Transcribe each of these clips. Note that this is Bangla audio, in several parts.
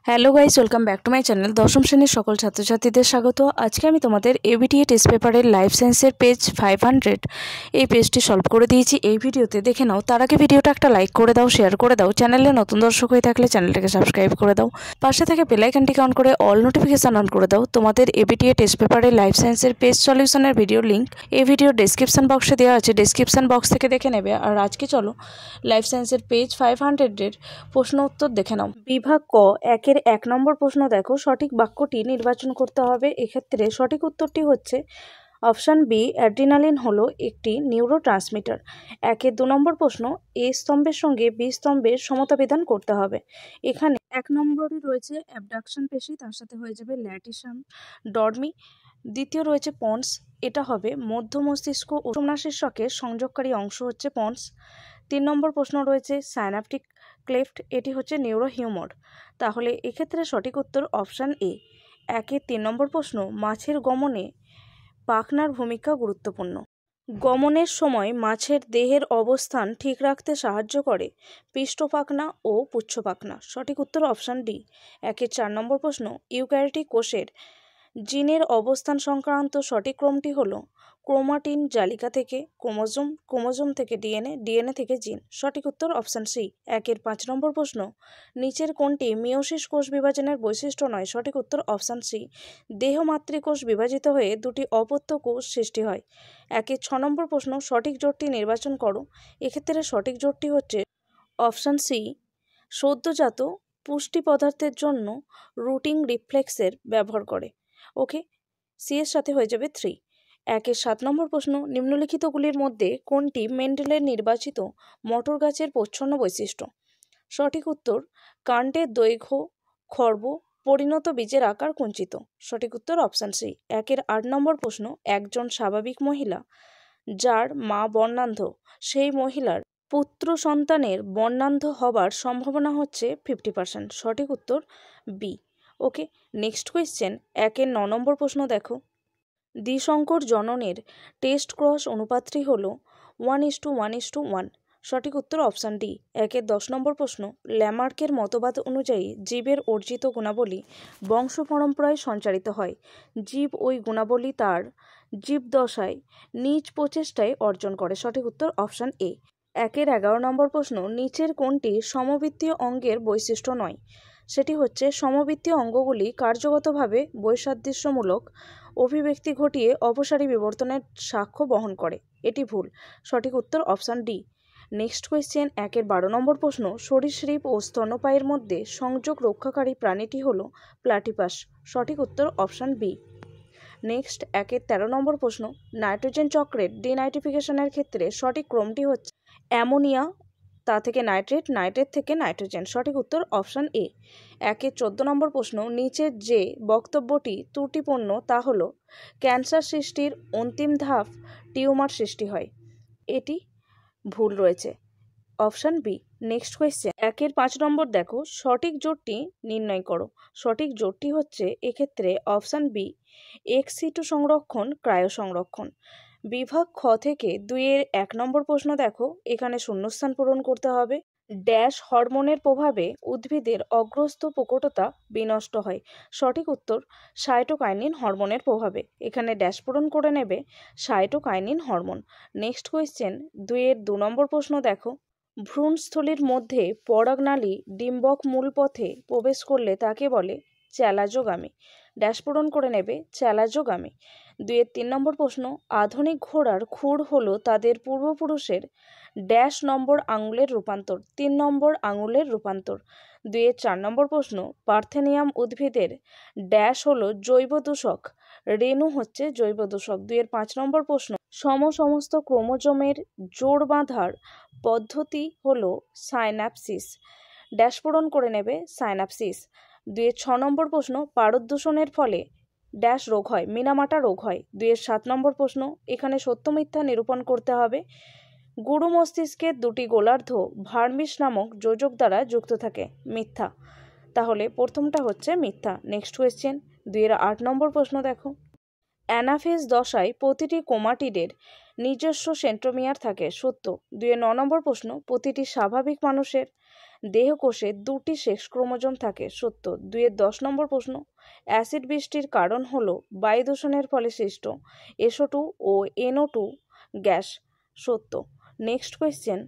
Hello guys, welcome back to my channel. দশম শ্রেণীর সকল ছাত্রছাত্রীদের স্বাগত। আজকে আমি তোমাদের এবিটিএ টেস্ট পেপারের লাইফ সায়েন্সের পেজ 500 এই পেজটি সলভ করে দিয়েছি এই ভিডিওতে। দেখে নাও। তার আগে ভিডিওটা একটা লাইক করে দাও, শেয়ার করে দাও। চ্যানেলে নতুন দর্শক হয়ে থাকলে চ্যানেলটাকে সাবস্ক্রাইব করে দাও। পাশে থেকে বেল আইকনটিকে অন করে অল নোটিফিকেশন অন করে দাও। তোমাদের এবিটিএ টেস্ট পেপারের লাইফ সায়েন্সের পেজ সলিউশনের ভিডিও লিঙ্ক এই ভিডিওর ডেসক্রিপশন বক্সে দেওয়া আছে, ডেসক্রিপশন বক্স থেকে দেখে নেবে। আর আজকে চলো লাইফ সায়েন্সের পেজ 500-এর প্রশ্ন উত্তর দেখে নাও। বিভাগ ক একের 1 নম্বর প্রশ্ন দেখো, সঠিক বাক্যটি নির্বাচন করতে হবে। এক্ষেত্রে সঠিক উত্তরটি হচ্ছে অপশান বি, অ্যাড্রিনালিন হলো একটি নিউরো ট্রান্সমিটার। একের 2 নম্বর প্রশ্ন, এ স্তম্ভের সঙ্গে বি স্তম্ভের সমতা বিধান করতে হবে। এখানে 1 নম্বরে রয়েছে অ্যাবডাকশন পেশি, তার সাথে হয়ে যাবে ল্যাটিসাম ডরমি। দ্বিতীয় রয়েছে পন্স, এটা হবে মধ্য মস্তিষ্ক ও সোমনাশিশ্বকের সংযোগকারী অংশ হচ্ছে পন্স। 3 নম্বর প্রশ্ন রয়েছে সাইনাপটিক ক্লেফট, এটি হচ্ছে নিউরো হিউমর। তাহলে এক্ষেত্রে সঠিক উত্তর অপশান এ। একের 3 নম্বর প্রশ্ন, মাছের গমনে পাখনার ভূমিকা গুরুত্বপূর্ণ। গমনের সময় মাছের দেহের অবস্থান ঠিক রাখতে সাহায্য করে পৃষ্ঠ পাখনা ও পুচ্ছ পাখনা। সঠিক উত্তর অপশান ডি। একের 4 নম্বর প্রশ্ন, ইউক্যারিওটিক কোষের জিনের অবস্থান সংক্রান্ত সঠিক ক্রমটি হলো ক্রোমাটিন জালিকা থেকে ক্রোমোজোম, ক্রোমোজোম থেকে ডিএনএ, ডিএনএ থেকে জিন। সঠিক উত্তর অপশান সি। একের 5 নম্বর প্রশ্ন, নিচের কোনটি মিওসিস কোষ বিভাজনের বৈশিষ্ট্য নয়। সঠিক উত্তর অপশান সি। দেহ মাতৃকোষ বিভাজিত হয়ে দুটি অপত্য কোষ সৃষ্টি হয়। একের 6 নম্বর প্রশ্ন, সঠিক জোটটি নির্বাচন করো। এক্ষেত্রে সঠিক জোটটি হচ্ছে অপশান সি, সদ্যজাত পুষ্টি পদার্থের জন্য রুটিং রিফ্লেক্সের ব্যবহার করে। ওকে, সি এর সাথে হয়ে যাবে 3। একের 7 নম্বর প্রশ্ন, নিম্নলিখিতগুলির মধ্যে কোনটি মেন্ডেলের নির্বাচিত মটর গাছের প্রচ্ছন্ন বৈশিষ্ট্য। সঠিক উত্তর কাণ্ডের দৈর্ঘ্য খর্ব, পরিণত বীজের আকার কুঞ্চিত। সঠিক উত্তর অপশান সি। একের 8 নম্বর প্রশ্ন, একজন স্বাভাবিক মহিলা যার মা বর্ণান্ধ, সেই মহিলার পুত্র সন্তানের বর্ণান্ধ হবার সম্ভাবনা হচ্ছে 50%। সঠিক উত্তর বি। ওকে, নেক্সট কোয়েশ্চেন। একের 9 নম্বর প্রশ্ন দেখো, দ্বিসংকর জননের টেস্ট ক্রস অনুপাতটি হল 1:1:1। সঠিক উত্তর অপশান ডি। একের 10 নম্বর প্রশ্ন, ল্যামার্কের মতবাদ অনুযায়ী জীবের অর্জিত গুণাবলী বংশ পরম্পরায় সঞ্চারিত হয়। জীব ওই গুণাবলী তার জীবদশায় নিজ প্রচেষ্টায় অর্জন করে। সঠিক উত্তর অপশান এ। একের 11 নম্বর প্রশ্ন, নিচের কোনটি সমবৃত্তীয় অঙ্গের বৈশিষ্ট্য নয়। সেটি হচ্ছে সমবৃত্তীয় অঙ্গগুলি কার্যগতভাবে বৈসাদৃশ্যমূলক অভিব্যক্তি ঘটিয়ে অপসারী বিবর্তনের সাক্ষ্য বহন করে। এটি ভুল। সঠিক উত্তর অপশান ডি। Next question. একের 12 নম্বর প্রশ্ন, সরীসৃপ ও স্তন্যপায়ীর মধ্যে সংযোগ রক্ষাকারী প্রাণীটি হল প্লাটিপাস। সঠিক উত্তর অপশান বি। নেক্সট। একের 13 নম্বর প্রশ্ন, নাইট্রোজেন চক্রের ডিনাইট্রিফিকেশনের ক্ষেত্রে সঠিক ক্রমটি হচ্ছে অ্যামোনিয়া, তা থেকে নাইট্রেট, নাইট্রেট থেকে নাইট্রোজেন। সঠিক উত্তর অপশান এ। একের 14 নম্বর প্রশ্ন, নিচের যে বক্তব্যটি ত্রুটিপূর্ণ তা হল ক্যান্সার সৃষ্টির অন্তিম ধাপ টিউমার সৃষ্টি হয়। এটি ভুল রয়েছে, অপশান বি। Next question. একের 5 নম্বর দেখো, সঠিক জোটটি নির্ণয় করো। সঠিক জোটটি হচ্ছে এক্ষেত্রে অপশান বি, এক্স-সিটু সংরক্ষণ, ক্রায়ো সংরক্ষণ। বিভাগ খ থেকে 2-এর 1 নম্বর প্রশ্ন দেখো, এখানে শূন্যস্থান পূরণ করতে হবে। ড্যাশ হরমোনের প্রভাবে উদ্ভিদের অগ্রস্থ প্রকটতা বিনষ্ট হয়। সঠিক উত্তর সাইটোকাইনিন হরমোনের প্রভাবে। এখানে ড্যাশ পূরণ করে নেবে সাইটোকাইনিন হরমোন। Next question. 2-এর 2 নম্বর প্রশ্ন দেখো, ভ্রূণস্থলীর মধ্যে পরাগনালী ডিম্বক মূল পথে প্রবেশ করলে তাকে বলে চ্যালাজোগামী। ড্যাশ পূরণ করে নেবে চ্যালাজোগামী। 2-এর 3 নম্বর প্রশ্ন, আধুনিক ঘোড়ার খুর হলো তাদের পূর্বপুরুষের ড্যাশ নম্বর আঙুলের রূপান্তর। 3 নম্বর আঙুলের রূপান্তর। 2-এর 4 নম্বর প্রশ্ন, পার্থেনিয়াম উদ্ভিদের ড্যাশ হলো জৈব দূষক, রেণু হচ্ছে জৈব দূষক। 2-এর 5 নম্বর প্রশ্ন, সমস্ত ক্রোমোজোমের জোড় বাঁধার পদ্ধতি হলো সাইন্যাপসিস। ড্যাশ পূরণ করে নেবে সাইন্যাপসিস। 2-এর 6 নম্বর প্রশ্ন, পারদ দূষণের ফলে ড্যাশ রোগ হয়, মিনামাটা রোগ হয়। 2-এর 7 নম্বর প্রশ্ন, এখানে সত্য মিথ্যা নিরূপণ করতে হবে। গুরু মস্তিষ্কের 2টি গোলার্ধ ভার্মিস নামক যোজক দ্বারা যুক্ত থাকে। মিথ্যা। তাহলে প্রথমটা হচ্ছে মিথ্যা। Next question. 2-এর 8 নম্বর প্রশ্ন দেখো, অ্যানাফেজ দশায় প্রতিটি ক্রোমাটিডের নিজস্ব সেন্ট্রোমিয়ার থাকে। সত্য। 2-এর 9 নম্বর প্রশ্ন, প্রতিটি স্বাভাবিক মানুষের দেহকোষে 2টি সেক্স ক্রোমোজোম থাকে, সত্য। 2-এর 10 নম্বর প্রশ্ন, অ্যাসিড বৃষ্টির কারণ হলো বায়ু দূষণের ফলে সৃষ্ট SO2 ও NO2 গ্যাস, সত্য। নেক্সট কোয়েশ্চেন,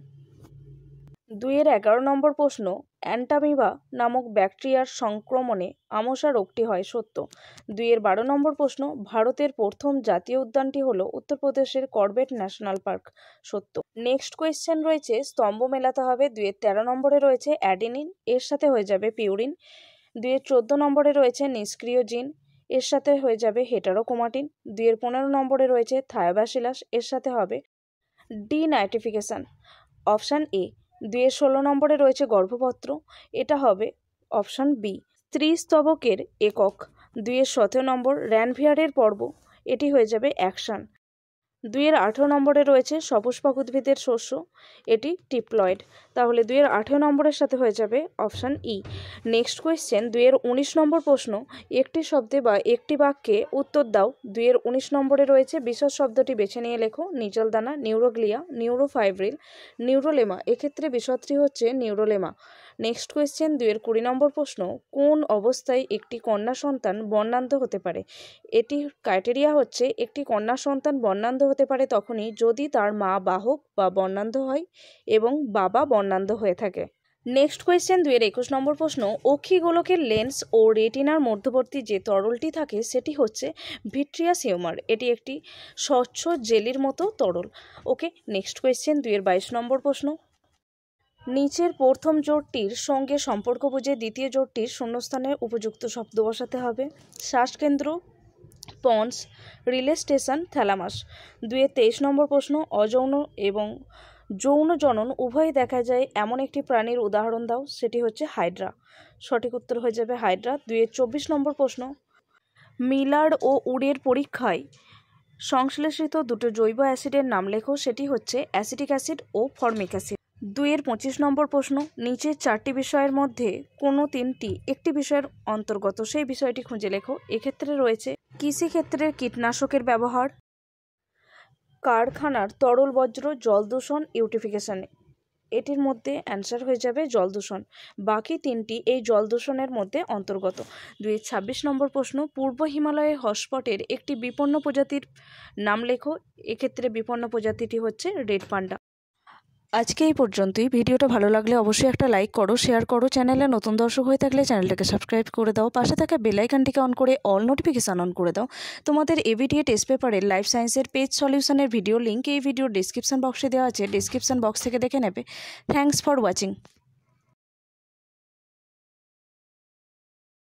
2-এর 11 নম্বর প্রশ্ন, অ্যান্টামিবা নামক ব্যাকটেরিয়ার সংক্রমণে আমসা রোগটি হয়, সত্য। 2-এর 12 নম্বর প্রশ্ন, ভারতের প্রথম জাতীয় উদ্যানটি হলো উত্তরপ্রদেশের করবেট ন্যাশনাল পার্ক, সত্য। নেক্সট কোয়েশ্চেন রয়েছে স্তম্ভ মেলাতে হবে। 2-এর 13 নম্বরে রয়েছে অ্যাডেনিন, এর সাথে হয়ে যাবে পিউরিন। 2-এর 14 নম্বরে রয়েছে নিষ্ক্রিয় জিন, এর সাথে হয়ে যাবে হেটারোক্রোমাটিন। 2-এর 15 নম্বরে রয়েছে থায়োব্যাসিলাস, এর সাথে হবে ডিনাইট্রিফিকেশন, অপশান এ। 2-এর 16 নম্বরে রয়েছে গর্ভপত্র, এটা হবে অপশান বি। স্ত্রীস্তবকের একক। 2-এর 17 নম্বর র্যানভিয়ারের পর্ব, এটি হয়ে যাবে অ্যাকশন। 2-এর 18 নম্বরে রয়েছে সপুষ্পক উদ্ভিদের শস্য, এটি টিপ্লয়েড, তাহলে 2-এর 18 নম্বরের সাথে হয়ে যাবে অপশান ই। নেক্সট কোয়েশ্চেন, 2-এর 19 নম্বর প্রশ্ন, একটি শব্দে বা একটি বাক্যে উত্তর দাও। 2-এর 19 নম্বরে রয়েছে বিশদ শব্দটি বেছে নিয়ে লেখো। নিচল দানা, নিউরোগ্লিয়া, নিউরোফাইব্রিল, নিউরোলেমা, এক্ষেত্রে বিশদটি হচ্ছে নিউরোলেমা। নেক্সট কোয়েশ্চেন, 2-এর 20 নম্বর প্রশ্ন, কোন অবস্থায় একটি কন্যা সন্তান বর্ণান্ধ হতে পারে? এটি ক্রাইটেরিয়া হচ্ছে একটি কন্যা সন্তান বর্ণান্ধ হতে পারে তখনই যদি তার মা বাহক বা বর্ণান্ধ হয় এবং বাবা বর্ণান্ধ হয়ে থাকে। নেক্সট কোয়েশ্চেন, 2-এর 21 নম্বর প্রশ্ন, অক্ষিগোলকের লেন্স ও রেটিনার মধ্যবর্তী যে তরলটি থাকে সেটি হচ্ছে ভিট্রিয়াস হিউমার, এটি একটি স্বচ্ছ জেলির মতো তরল। ওকে। নেক্সট কোয়েশ্চেন, 2-এর 22 নম্বর প্রশ্ন, নিচের প্রথম জোটটির সঙ্গে সম্পর্ক বুঝে দ্বিতীয় জোটটির শূন্যস্থানে উপযুক্ত শব্দ বসাতে হবে। শ্বাসকেন্দ্র, পন্স, রিলে স্টেশন, থ্যালামাস। 2-এর 23 নম্বর প্রশ্ন, অযৌন এবং যৌন জনন উভয়ই দেখা যায় এমন একটি প্রাণীর উদাহরণ দাও, সেটি হচ্ছে হাইড্রা, সঠিক উত্তর হয়ে যাবে হাইড্রা। 2-এর 24 নম্বর প্রশ্ন, মিলার ও উডের পরীক্ষায় সংশ্লেষিত দুটো জৈব অ্যাসিডের নাম লেখো, সেটি হচ্ছে অ্যাসিটিক অ্যাসিড ও ফর্মিক অ্যাসিড। 2-এর 25 নম্বর প্রশ্ন, নিচের 4টি বিষয়ের মধ্যে কোনো 3টি একটি বিষয়ের অন্তর্গত, সেই বিষয়টি খুঁজে লেখো। এক্ষেত্রে রয়েছে কৃষিক্ষেত্রের কীটনাশকের ব্যবহার, কারখানার তরল বর্জ্য, জল দূষণ, ইউটিফিকেশন, এটির মধ্যে অ্যান্সার হয়ে যাবে জল দূষণ। বাকি 3টি এই জল দূষণের মধ্যে অন্তর্গত। 2-এর 26 নম্বর প্রশ্ন, পূর্ব হিমালয়ে হটস্পটের একটি বিপন্ন প্রজাতির নাম লেখো, এক্ষেত্রে বিপন্ন প্রজাতিটি হচ্ছে রেড পান্ডা। আজকে এই পর্যন্তই। ভিডিওটা ভালো লাগলে অবশ্যই একটা লাইক করো, শেয়ার করো, চ্যানেলে নতুন দর্শক হয়ে থাকলে চ্যানেলটাকে সাবস্ক্রাইব করে দাও, পাশে থাকা বেল আইকনটিকে অন করে অল নোটিফিকেশান অন করে দাও। তোমাদের এবিটিএ টেস্ট পেপারের লাইফ সায়েন্সের পেজ সলিউশনের ভিডিও লিঙ্ক এই ভিডিওর ডিসক্রিপশন বক্সে দেওয়া আছে, ডিসক্রিপশন বক্স থেকে দেখে নেবে। Thanks for watching.